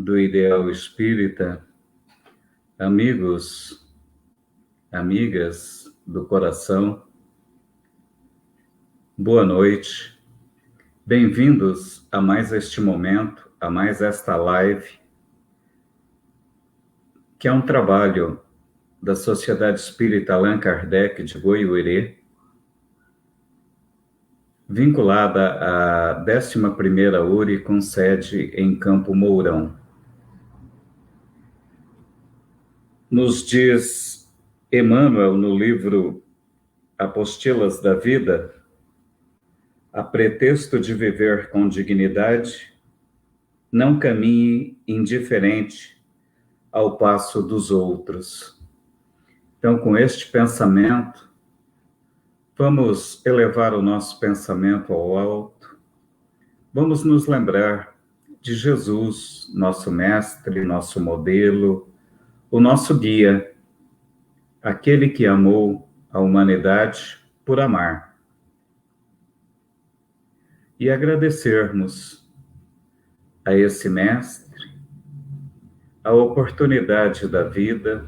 do Ideal Espírita, amigos, amigas do coração, boa noite. Bem-vindos a mais este momento, a mais esta live, que é um trabalho da Sociedade Espírita Allan Kardec de Goiuerê, vinculada à 11ª URI com sede em Campo Mourão. Nos diz Emmanuel no livro Apostilas da Vida, a pretexto de viver com dignidade, não caminhe indiferente ao passo dos outros. Então, com este pensamento, vamos elevar o nosso pensamento ao alto, vamos nos lembrar de Jesus, nosso mestre, nosso modelo, o nosso guia, aquele que amou a humanidade por amar. E agradecermos a esse mestre a oportunidade da vida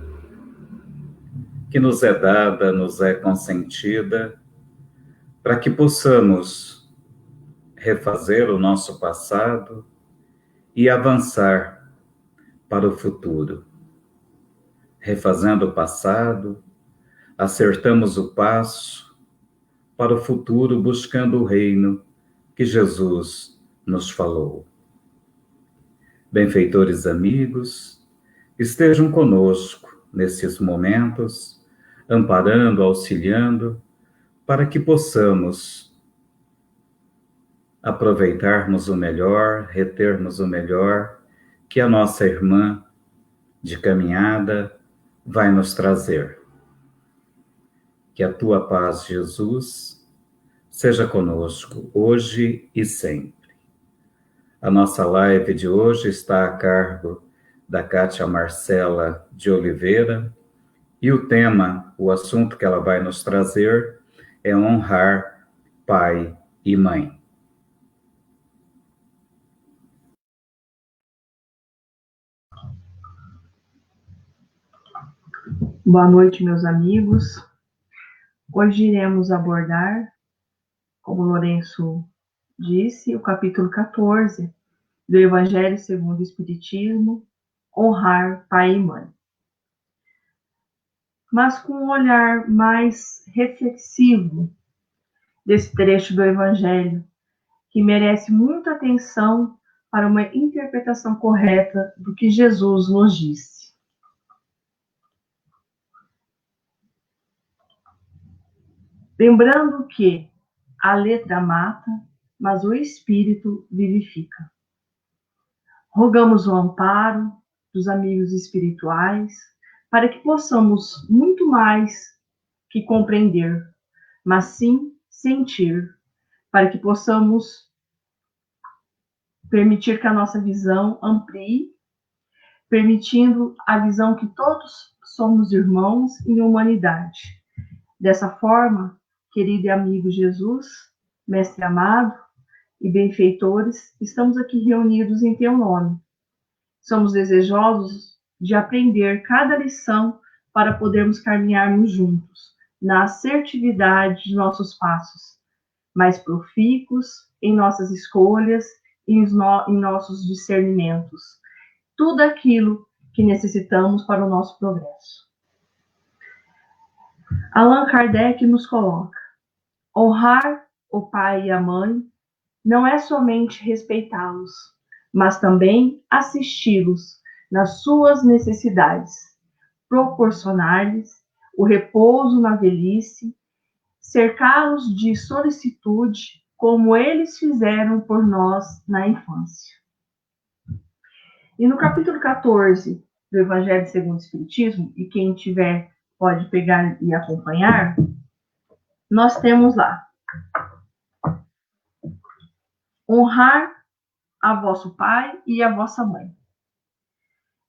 que nos é dada, nos é consentida, para que possamos refazer o nosso passado e avançar para o futuro. Refazendo o passado, acertamos o passo para o futuro, buscando o reino que Jesus nos falou. Benfeitores amigos, estejam conosco nesses momentos, amparando, auxiliando, para que possamos aproveitarmos o melhor, retermos o melhor que a nossa irmã de caminhada vai nos trazer. Que a tua paz, Jesus, seja conosco hoje e sempre. A nossa live de hoje está a cargo da Kátia Marcela de Oliveira e o tema, o assunto que ela vai nos trazer é honrar pai e mãe. Boa noite, meus amigos. Hoje iremos abordar, como Lourenço disse, o capítulo 14 do Evangelho segundo o Espiritismo, honrar pai e mãe. Mas com um olhar mais reflexivo desse trecho do Evangelho, que merece muita atenção para uma interpretação correta do que Jesus nos disse. Lembrando que a letra mata, mas o espírito vivifica. Rogamos o amparo dos amigos espirituais para que possamos muito mais que compreender, mas sim sentir, para que possamos permitir que a nossa visão amplie, permitindo a visão que todos somos irmãos em humanidade. Dessa forma, querido e amigo Jesus, mestre amado e benfeitores, estamos aqui reunidos em teu nome. Somos desejosos de aprender cada lição para podermos caminharmos juntos, na assertividade de nossos passos, mais profícuos em nossas escolhas e em nossos discernimentos. Tudo aquilo que necessitamos para o nosso progresso. Allan Kardec nos coloca: honrar o pai e a mãe não é somente respeitá-los, mas também assisti-los nas suas necessidades, proporcionar-lhes o repouso na velhice, cercá-los de solicitude, como eles fizeram por nós na infância. E no capítulo 14 do Evangelho segundo o Espiritismo, e quem tiver pode pegar e acompanhar, nós temos lá: honrar a vosso pai e a vossa mãe.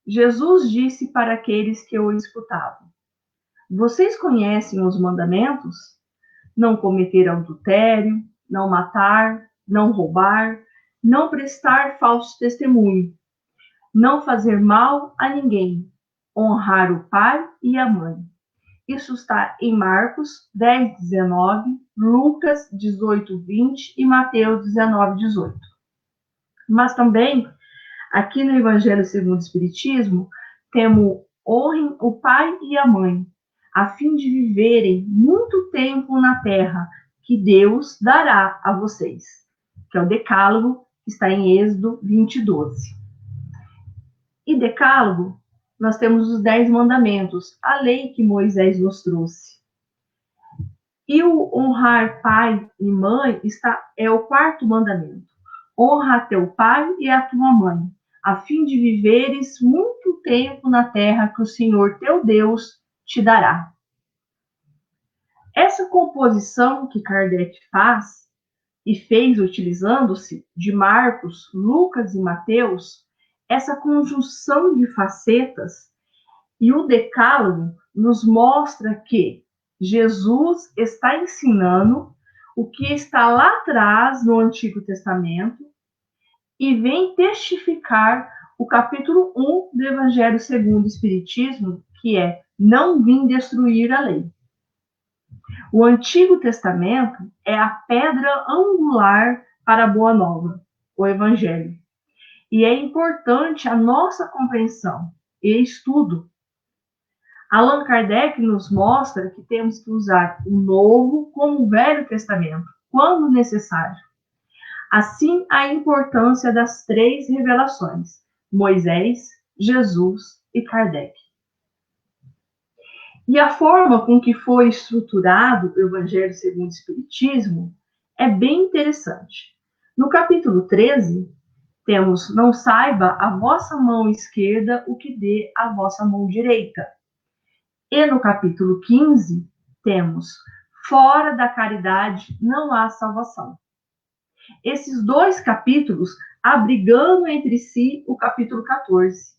Jesus disse para aqueles que o escutavam: vocês conhecem os mandamentos? Não cometer adultério, não matar, não roubar, não prestar falso testemunho, não fazer mal a ninguém, honrar o pai e a mãe. Isso está em Marcos 10, 19, Lucas 18, 20 e Mateus 19, 18. Mas também, aqui no Evangelho segundo o Espiritismo, temos honrem o pai e a mãe, a fim de viverem muito tempo na terra que Deus dará a vocês, que é o Decálogo, que está em Êxodo 20, 12. E Decálogo, nós temos os 10 mandamentos, a lei que Moisés nos trouxe. E o honrar pai e mãe é o 4º mandamento. Honra teu pai e a tua mãe, a fim de viveres muito tempo na terra que o Senhor teu Deus te dará. Essa composição que Kardec faz e fez utilizando-se de Marcos, Lucas e Mateus, essa conjunção de facetas e o Decálogo nos mostra que Jesus está ensinando o que está lá atrás no Antigo Testamento e vem testificar o capítulo 1 do Evangelho segundo o Espiritismo, que é: não vim destruir a lei. O Antigo Testamento é a pedra angular para a Boa Nova, o Evangelho. E é importante a nossa compreensão e estudo. Allan Kardec nos mostra que temos que usar o Novo como o Velho Testamento, quando necessário. Assim, a importância das 3 revelações: Moisés, Jesus e Kardec. E a forma com que foi estruturado o Evangelho segundo o Espiritismo é bem interessante. No capítulo 13, temos: não saiba a vossa mão esquerda o que dê a vossa mão direita. E no capítulo 15, temos: fora da caridade não há salvação. Esses 2 capítulos abrigando entre si o capítulo 14,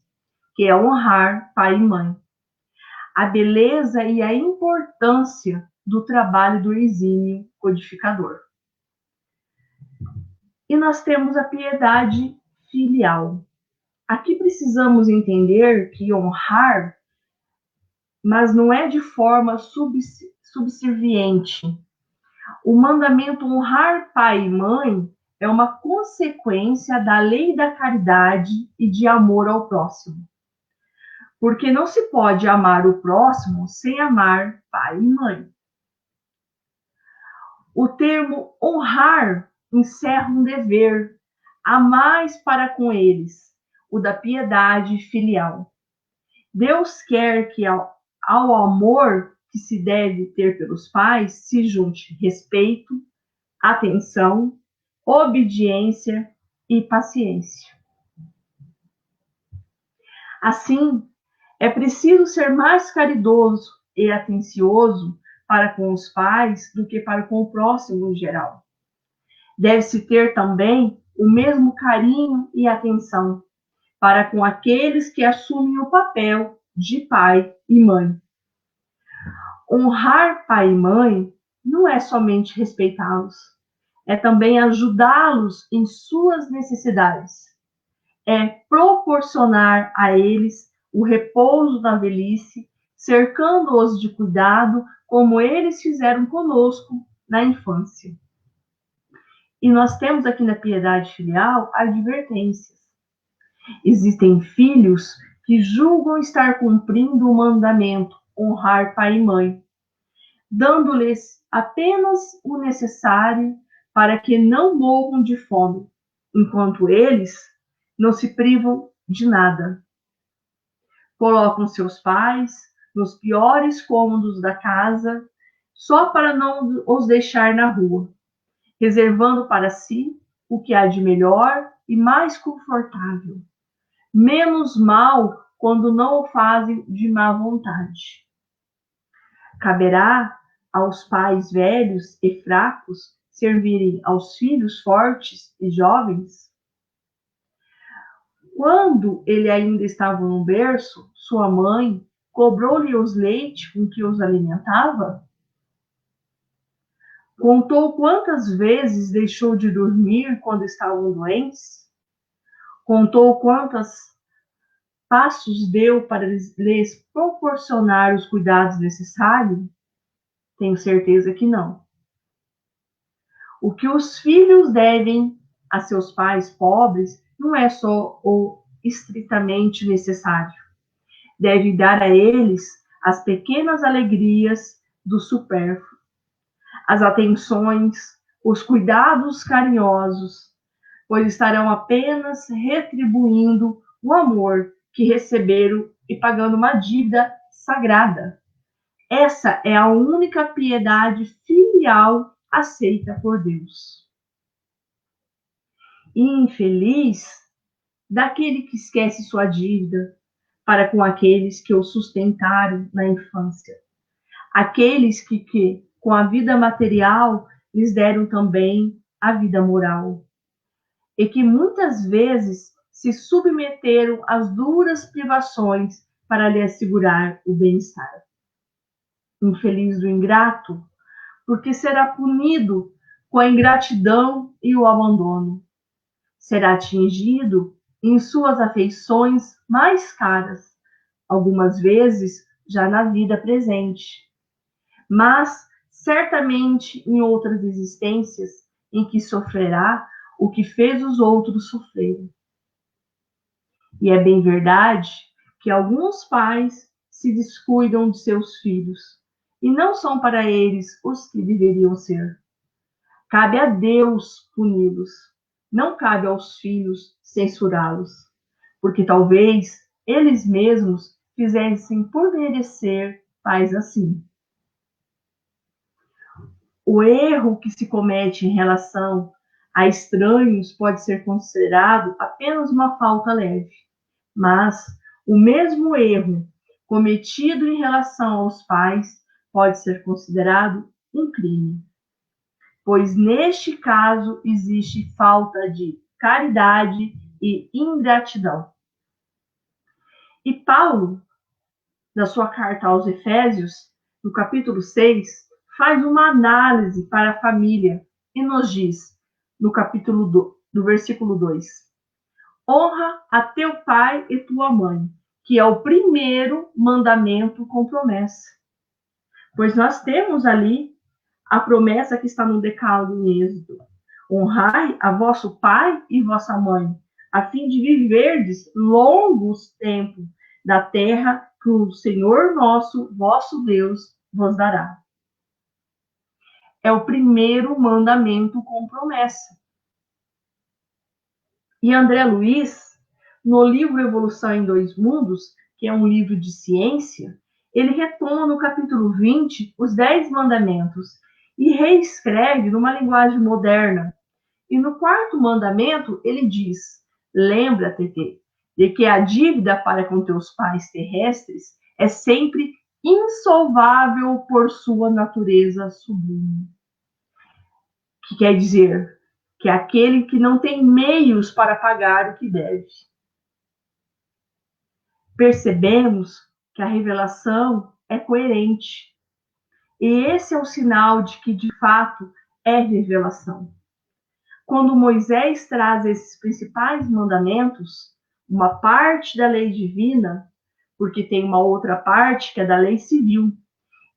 que é honrar pai e mãe. A beleza e a importância do trabalho do exímio codificador. E nós temos a piedade filial. Aqui precisamos entender que honrar, mas não é de forma subserviente. O mandamento honrar pai e mãe é uma consequência da lei da caridade e de amor ao próximo. Porque não se pode amar o próximo sem amar pai e mãe. O termo honrar encerra um dever a mais para com eles, o da piedade filial. Deus quer que ao amor que se deve ter pelos pais se junte respeito, atenção, obediência e paciência. Assim, é preciso ser mais caridoso e atencioso para com os pais do que para com o próximo em geral. Deve-se ter também o mesmo carinho e atenção para com aqueles que assumem o papel de pai e mãe. Honrar pai e mãe não é somente respeitá-los, é também ajudá-los em suas necessidades. É proporcionar a eles o repouso da velhice, cercando-os de cuidado, como eles fizeram conosco na infância. E nós temos aqui na piedade filial advertências. Existem filhos que julgam estar cumprindo o mandamento, honrar pai e mãe, dando-lhes apenas o necessário para que não morram de fome, enquanto eles não se privam de nada. Colocam seus pais nos piores cômodos da casa, só para não os deixar na rua, reservando para si o que há de melhor e mais confortável. Menos mal quando não o fazem de má vontade. Caberá aos pais velhos e fracos servirem aos filhos fortes e jovens? Quando ele ainda estava no berço, sua mãe cobrou-lhe os leites com que os alimentava? Contou quantas vezes deixou de dormir quando estavam doentes? Contou quantas passos deu para lhes proporcionar os cuidados necessários? Tenho certeza que não. O que os filhos devem a seus pais pobres não é só o estritamente necessário. Deve dar a eles as pequenas alegrias do supérfluo, as atenções, os cuidados carinhosos, pois estarão apenas retribuindo o amor que receberam e pagando uma dívida sagrada. Essa é a única piedade filial aceita por Deus. Infeliz daquele que esquece sua dívida para com aqueles que o sustentaram na infância. Aqueles que com a vida material, lhes deram também a vida moral. E que muitas vezes se submeteram às duras privações para lhe assegurar o bem-estar. Infeliz do ingrato, porque será punido com a ingratidão e o abandono. Será atingido em suas afeições mais caras, algumas vezes já na vida presente, mas certamente em outras existências em que sofrerá o que fez os outros sofrerem. E é bem verdade que alguns pais se descuidam de seus filhos e não são para eles os que deveriam ser. Cabe a Deus puni-los, não cabe aos filhos censurá-los, porque talvez eles mesmos fizessem por merecer pais assim. O erro que se comete em relação a estranhos pode ser considerado apenas uma falta leve, mas o mesmo erro cometido em relação aos pais pode ser considerado um crime, pois neste caso existe falta de caridade e ingratidão. E Paulo, na sua carta aos Efésios, no capítulo 6, faz uma análise para a família e nos diz, no capítulo do versículo 2, honra a teu pai e tua mãe, que é o primeiro mandamento com promessa. Pois nós temos ali a promessa que está no decálogo em Êxodo. Honrai a vosso pai e vossa mãe, a fim de viverdes longos tempos da terra que o Senhor nosso, vosso Deus, vos dará. É o primeiro mandamento com promessa. E André Luiz, no livro Evolução em Dois Mundos, que é um livro de ciência, ele retoma no capítulo 20 os 10 mandamentos e reescreve numa linguagem moderna. E no quarto mandamento ele diz, lembra-te de que a dívida para com teus pais terrestres é sempre insolvável por sua natureza sublime. Que quer dizer que é aquele que não tem meios para pagar o que deve. Percebemos que a revelação é coerente. E esse é o sinal de que, de fato, é revelação. Quando Moisés traz esses principais mandamentos, uma parte da lei divina, porque tem uma outra parte que é da lei civil.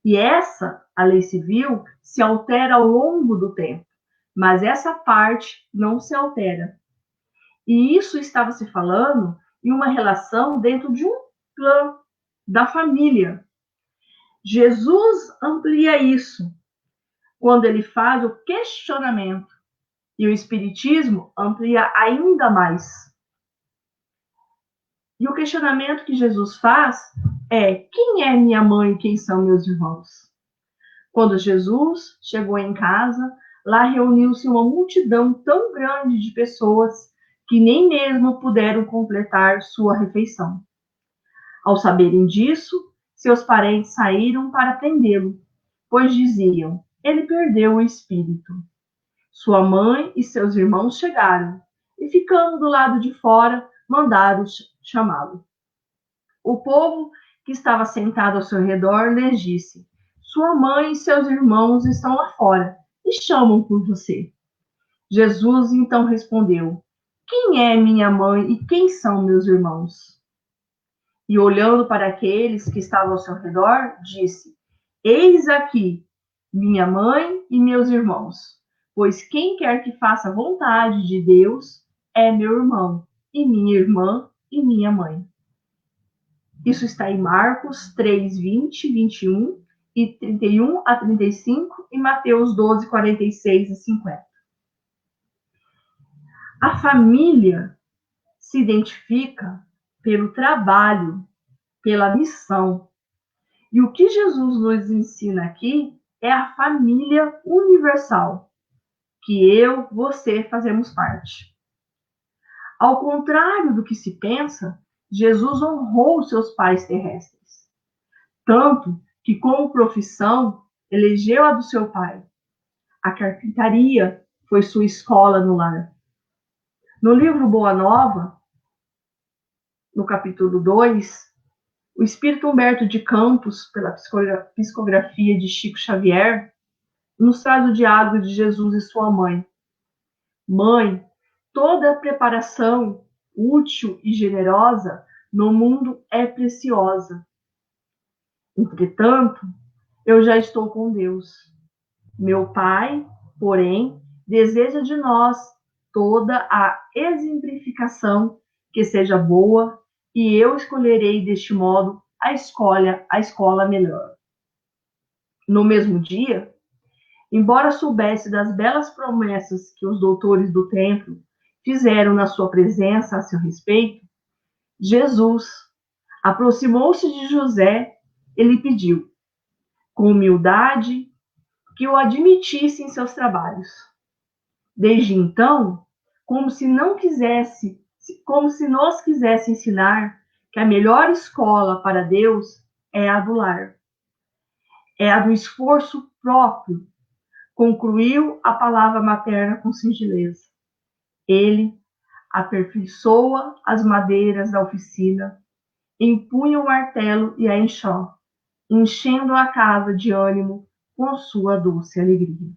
E essa, a lei civil, se altera ao longo do tempo, mas essa parte não se altera. E isso estava se falando em uma relação dentro de um plano da família. Jesus amplia isso quando ele faz o questionamento. E o Espiritismo amplia ainda mais. E o questionamento que Jesus faz é: quem é minha mãe e quem são meus irmãos? Quando Jesus chegou em casa, lá reuniu-se uma multidão tão grande de pessoas que nem mesmo puderam completar sua refeição. Ao saberem disso, seus parentes saíram para prendê-lo, pois diziam: ele perdeu o espírito. Sua mãe e seus irmãos chegaram, e ficando do lado de fora, mandaram chamá-lo. O povo que estava sentado ao seu redor lhes disse: sua mãe e seus irmãos estão lá fora, e chamam por você. Jesus então respondeu: quem é minha mãe e quem são meus irmãos? E olhando para aqueles que estavam ao seu redor, disse: Eis aqui minha mãe e meus irmãos, pois quem quer que faça a vontade de Deus é meu irmão, e minha irmã e minha mãe. Isso está em Marcos 3, 20, 21 e 31 a 35 e Mateus 12, 46 e 50. A família se identifica pelo trabalho, pela missão. E o que Jesus nos ensina aqui é a família universal, que eu, você fazemos parte. Ao contrário do que se pensa, Jesus honrou seus pais terrestres, tanto que, como profissão, elegeu a do seu pai. A carpintaria foi sua escola no lar. No livro Boa Nova, no capítulo 2, o espírito Humberto de Campos, pela psicografia de Chico Xavier, nos traz o diálogo de Jesus e sua mãe. Mãe, toda preparação útil e generosa no mundo é preciosa. Entretanto, eu já estou com Deus. Meu Pai, porém, deseja de nós toda a exemplificação que seja boa, e eu escolherei deste modo a escola melhor. No mesmo dia, embora soubesse das belas promessas que os doutores do templo fizeram na sua presença a seu respeito, Jesus aproximou-se de José e lhe pediu, com humildade, que o admitisse em seus trabalhos. Desde então, como se nos quisesse ensinar que a melhor escola para Deus é a do lar, é a do esforço próprio, concluiu a palavra materna com singeleza. Ele aperfeiçoa as madeiras da oficina, empunha o martelo e a enxó, enchendo a casa de ânimo com sua doce alegria.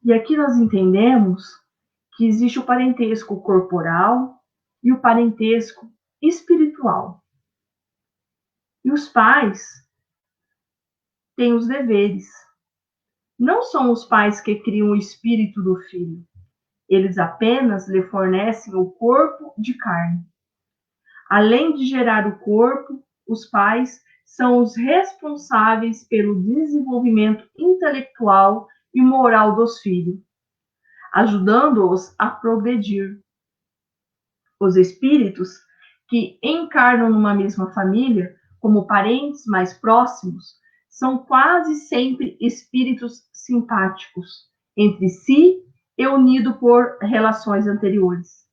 E aqui nós entendemos que existe o parentesco corporal e o parentesco espiritual. E os pais têm os deveres. Não são os pais que criam o espírito do filho. Eles apenas lhe fornecem o corpo de carne. Além de gerar o corpo, os pais são os responsáveis pelo desenvolvimento intelectual e moral dos filhos, ajudando-os a progredir. Os espíritos que encarnam numa mesma família, como parentes mais próximos, são quase sempre espíritos simpáticos entre si e unidos por relações anteriores.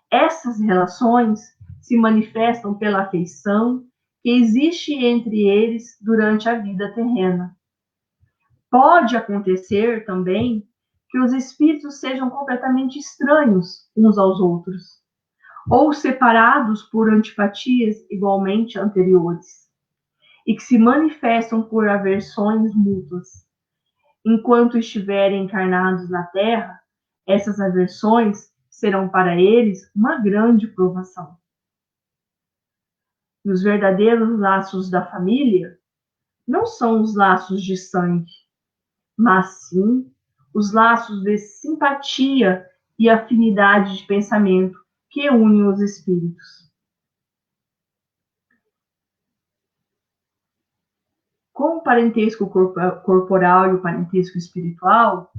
Essas relações se manifestam pela afeição que existe entre eles durante a vida terrena. Pode acontecer também que os espíritos sejam completamente estranhos uns aos outros, ou separados por antipatias igualmente anteriores, e que se manifestam por aversões mútuas. Enquanto estiverem encarnados na Terra, essas aversões serão para eles uma grande provação. E os verdadeiros laços da família não são os laços de sangue, mas sim os laços de simpatia e afinidade de pensamento que unem os espíritos. Com o parentesco corporal e o parentesco espiritual,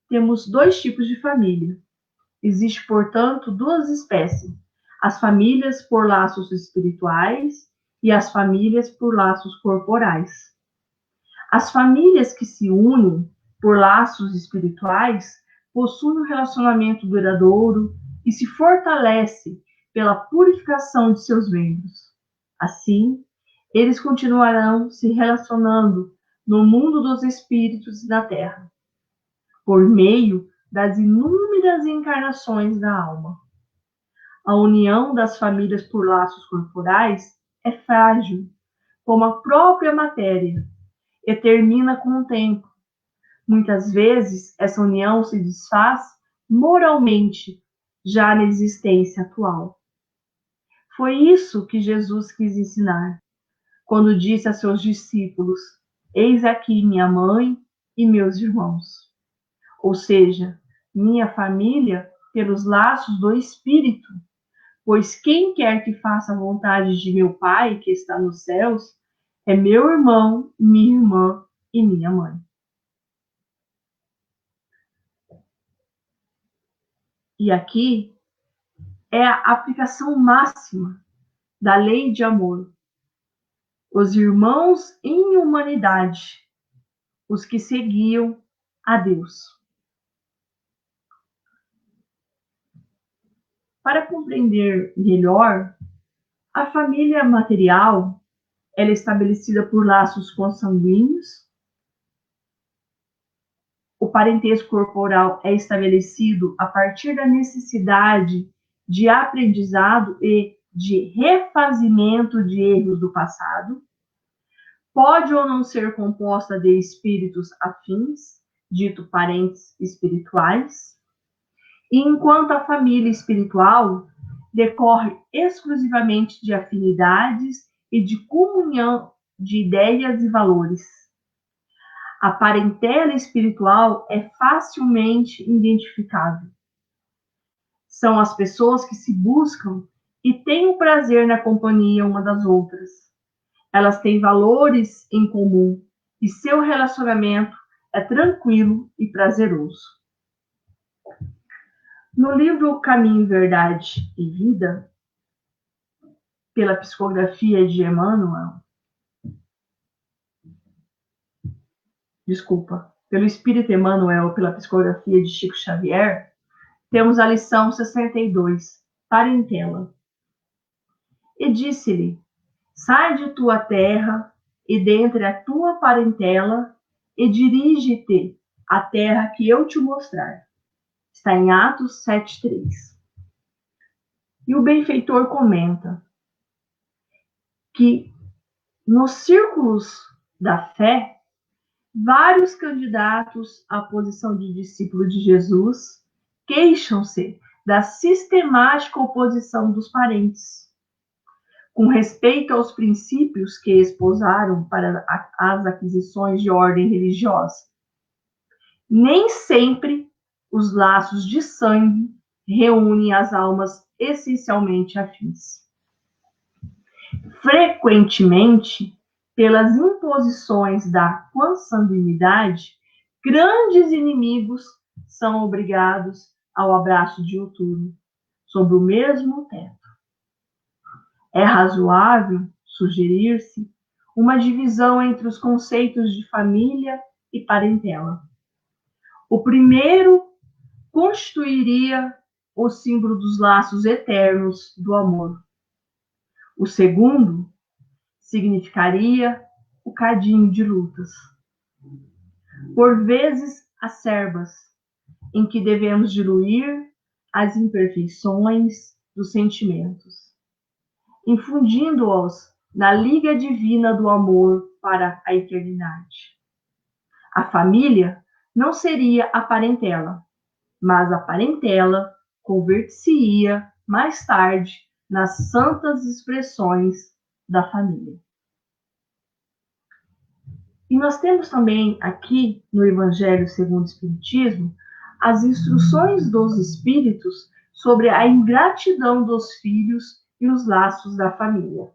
temos dois tipos de família. Existe, portanto, duas espécies: as famílias por laços espirituais e as famílias por laços corporais. As famílias que se unem por laços espirituais possuem um relacionamento duradouro e se fortalece pela purificação de seus membros. Assim, eles continuarão se relacionando no mundo dos espíritos e na Terra, por meio das inúmeras encarnações da alma. A união das famílias por laços corporais é frágil, como a própria matéria, e termina com o tempo. Muitas vezes, essa união se desfaz moralmente, já na existência atual. Foi isso que Jesus quis ensinar, quando disse a seus discípulos: eis aqui minha mãe e meus irmãos. Ou seja, minha família pelos laços do Espírito, pois quem quer que faça a vontade de meu Pai que está nos céus é meu irmão, minha irmã e minha mãe. E aqui é a aplicação máxima da lei de amor. Os irmãos em humanidade, os que seguiam a Deus. Para compreender melhor, a família material ela é estabelecida por laços consanguíneos. O parentesco corporal é estabelecido a partir da necessidade de aprendizado e de refazimento de erros do passado. Pode ou não ser composta de espíritos afins, dito parentes espirituais. E enquanto a família espiritual decorre exclusivamente de afinidades e de comunhão de ideias e valores. A parentela espiritual é facilmente identificável. São as pessoas que se buscam e têm o prazer na companhia uma das outras. Elas têm valores em comum e seu relacionamento é tranquilo e prazeroso. No livro Caminho, Verdade e Vida, pela psicografia de pelo Espírito Emmanuel, pela psicografia de Chico Xavier, temos a lição 62, Parentela. E disse-lhe: sai de tua terra e dentre a tua parentela e dirige-te à terra que eu te mostrar. Está em Atos 7:3. E o benfeitor comenta que nos círculos da fé, vários candidatos à posição de discípulo de Jesus queixam-se da sistemática oposição dos parentes. Com respeito aos princípios que esposaram para as aquisições de ordem religiosa, nem sempre os laços de sangue reúnem as almas essencialmente afins. Frequentemente, pelas imposições da consanguinidade, grandes inimigos são obrigados ao abraço diuturno, sob o mesmo teto. É razoável sugerir-se uma divisão entre os conceitos de família e parentela. O primeiro constituiria o símbolo dos laços eternos do amor. O segundo significaria o cadinho de lutas, por vezes acerbas, em que devemos diluir as imperfeições dos sentimentos, infundindo-os na liga divina do amor para a eternidade. A família não seria a parentela, mas a parentela converter-se-ia mais tarde nas santas expressões da família. E nós temos também aqui no Evangelho segundo o Espiritismo as instruções dos espíritos sobre a ingratidão dos filhos e os laços da família.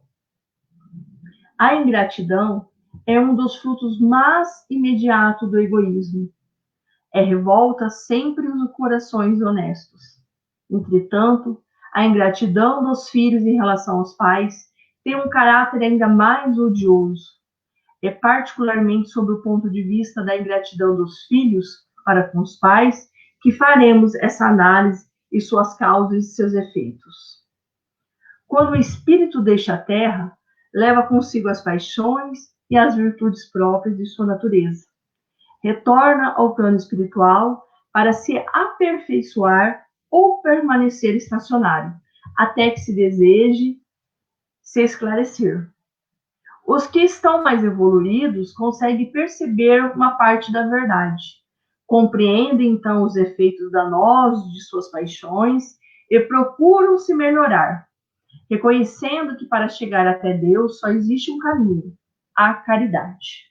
A ingratidão é um dos frutos mais imediatos do egoísmo. É revolta sempre os corações honestos. Entretanto, a ingratidão dos filhos em relação aos pais tem um caráter ainda mais odioso. É particularmente sob o ponto de vista da ingratidão dos filhos para com os pais que faremos essa análise e suas causas e seus efeitos. Quando o espírito deixa a terra, leva consigo as paixões e as virtudes próprias de sua natureza. Retorna ao plano espiritual para se aperfeiçoar ou permanecer estacionário, até que se deseje se esclarecer. Os que estão mais evoluídos conseguem perceber uma parte da verdade, compreendem então os efeitos danosos de suas paixões e procuram se melhorar, reconhecendo que para chegar até Deus só existe um caminho, a caridade.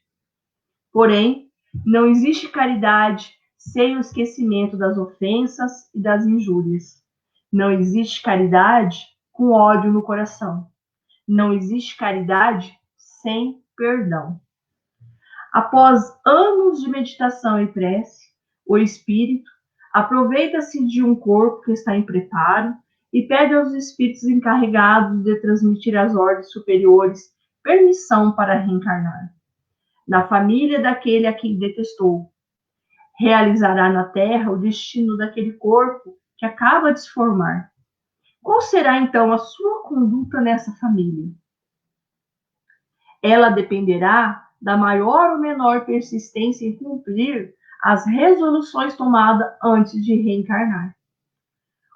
Porém, não existe caridade sem o esquecimento das ofensas e das injúrias. Não existe caridade com ódio no coração. Não existe caridade sem perdão. Após anos de meditação e prece, o espírito aproveita-se de um corpo que está em preparo e pede aos espíritos encarregados de transmitir às ordens superiores permissão para reencarnar na família daquele a quem detestou. Realizará na terra o destino daquele corpo que acaba de se formar. Qual será então a sua conduta nessa família? Ela dependerá da maior ou menor persistência em cumprir as resoluções tomadas antes de reencarnar.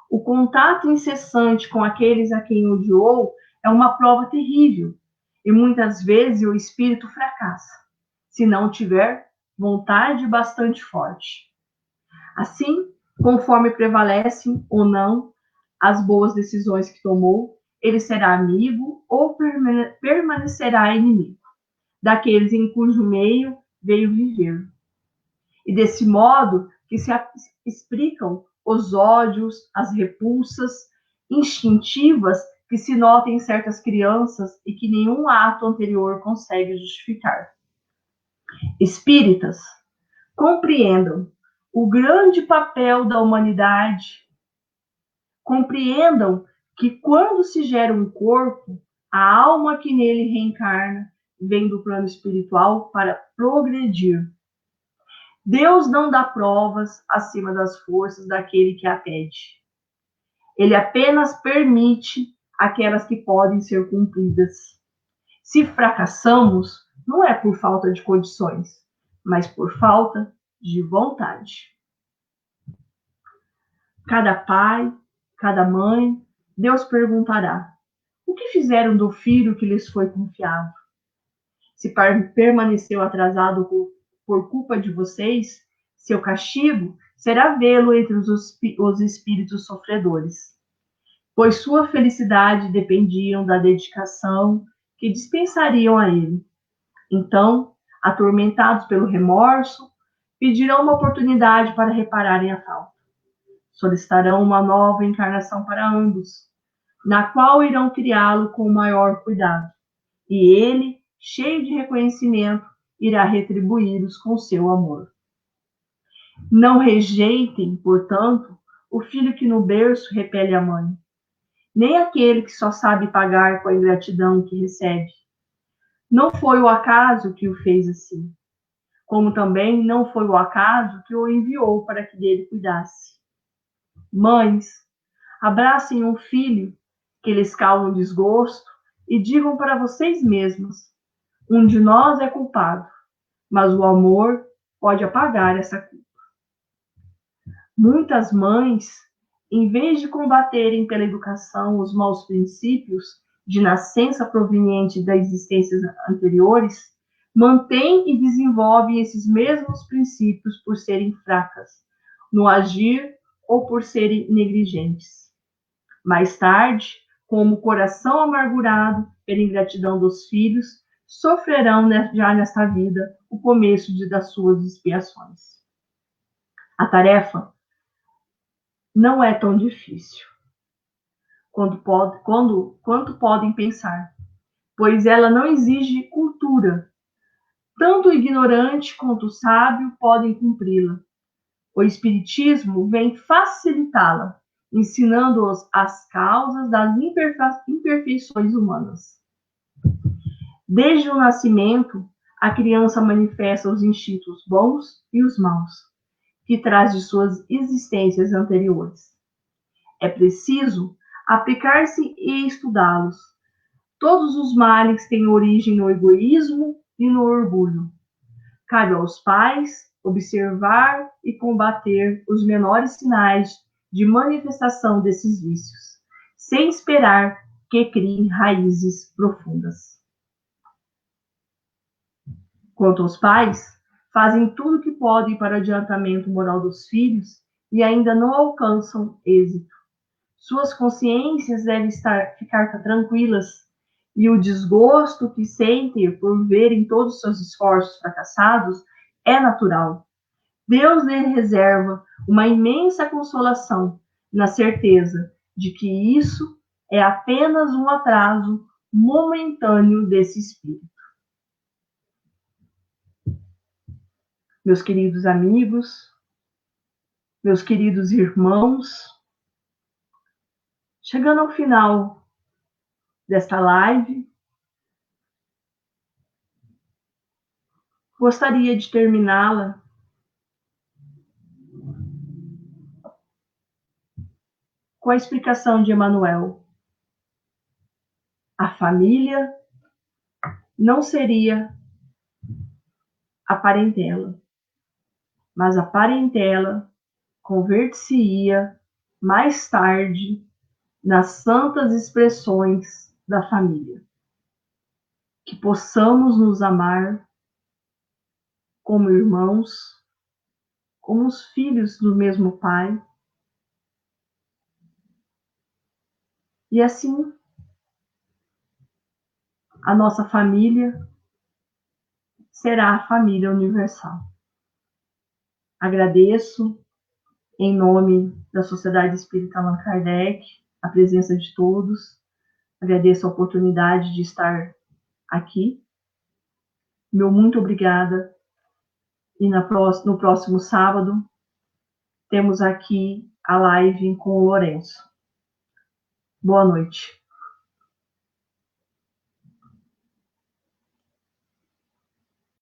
O contato incessante com aqueles a quem odiou é uma prova terrível, e muitas vezes o espírito fracassa, se não tiver vontade bastante forte. Assim, conforme prevalecem ou não as boas decisões que tomou, ele será amigo ou permanecerá inimigo daqueles em cujo meio veio viver. E desse modo que se explicam os ódios, as repulsas instintivas que se notam em certas crianças e que nenhum ato anterior consegue justificar. Espíritas, compreendam o grande papel da humanidade. Compreendam que quando se gera um corpo, a alma que nele reencarna vem do plano espiritual para progredir. Deus não dá provas acima das forças daquele que a pede. Ele apenas permite aquelas que podem ser cumpridas. Se fracassamos, não é por falta de condições, mas por falta de vontade. Cada pai, cada mãe, Deus perguntará: o que fizeram do filho que lhes foi confiado? Se permaneceu atrasado por culpa de vocês, seu castigo será vê-lo entre os espíritos sofredores, pois sua felicidade dependiam da dedicação que dispensariam a ele. Então, atormentados pelo remorso, pedirão uma oportunidade para repararem a falta. Solicitarão uma nova encarnação para ambos, na qual irão criá-lo com o maior cuidado, e ele, cheio de reconhecimento, irá retribuí-los com seu amor. Não rejeitem, portanto, o filho que no berço repele a mãe, nem aquele que só sabe pagar com a ingratidão que recebe. Não foi o acaso que o fez assim, como também não foi o acaso que o enviou para que dele cuidasse. Mães, abracem um filho que lhes causa um desgosto e digam para vocês mesmos: um de nós é culpado, mas o amor pode apagar essa culpa. Muitas mães, em vez de combaterem pela educação os maus princípios de nascença proveniente das existências anteriores, mantêm e desenvolvem esses mesmos princípios por serem fracas no agir ou por serem negligentes. Mais tarde, como o coração amargurado pela ingratidão dos filhos, sofrerão já nesta vida o começo das suas expiações. A tarefa não é tão difícil quanto podem pensar, pois ela não exige cultura. Tanto o ignorante quanto o sábio podem cumpri-la. O Espiritismo vem facilitá-la, ensinando-os as causas das imperfeições humanas. Desde o nascimento, a criança manifesta os instintos bons e os maus, que traz de suas existências anteriores. É preciso aplicar-se e estudá-los. Todos os males têm origem no egoísmo e no orgulho. Cabe aos pais observar e combater os menores sinais de manifestação desses vícios, sem esperar que criem raízes profundas. Quanto aos pais, fazem tudo o que podem para o adiantamento moral dos filhos e ainda não alcançam êxito. Suas consciências devem ficar tranquilas, e o desgosto que sentem por verem todos os seus esforços fracassados é natural. Deus lhe reserva uma imensa consolação na certeza de que isso é apenas um atraso momentâneo desse espírito. Meus queridos amigos, meus queridos irmãos, chegando ao final desta live, gostaria de terminá-la com a explicação de Emmanuel. A família não seria a parentela, mas a parentela converter-se-ia mais tarde nas santas expressões da família. Que possamos nos amar como irmãos, como os filhos do mesmo Pai, e assim a nossa família será a família universal. Agradeço, em nome da Sociedade Espírita Allan Kardec, a presença de todos. Agradeço a oportunidade de estar aqui. Meu muito obrigada. E no próximo sábado, temos aqui a live com o Lourenço. Boa noite.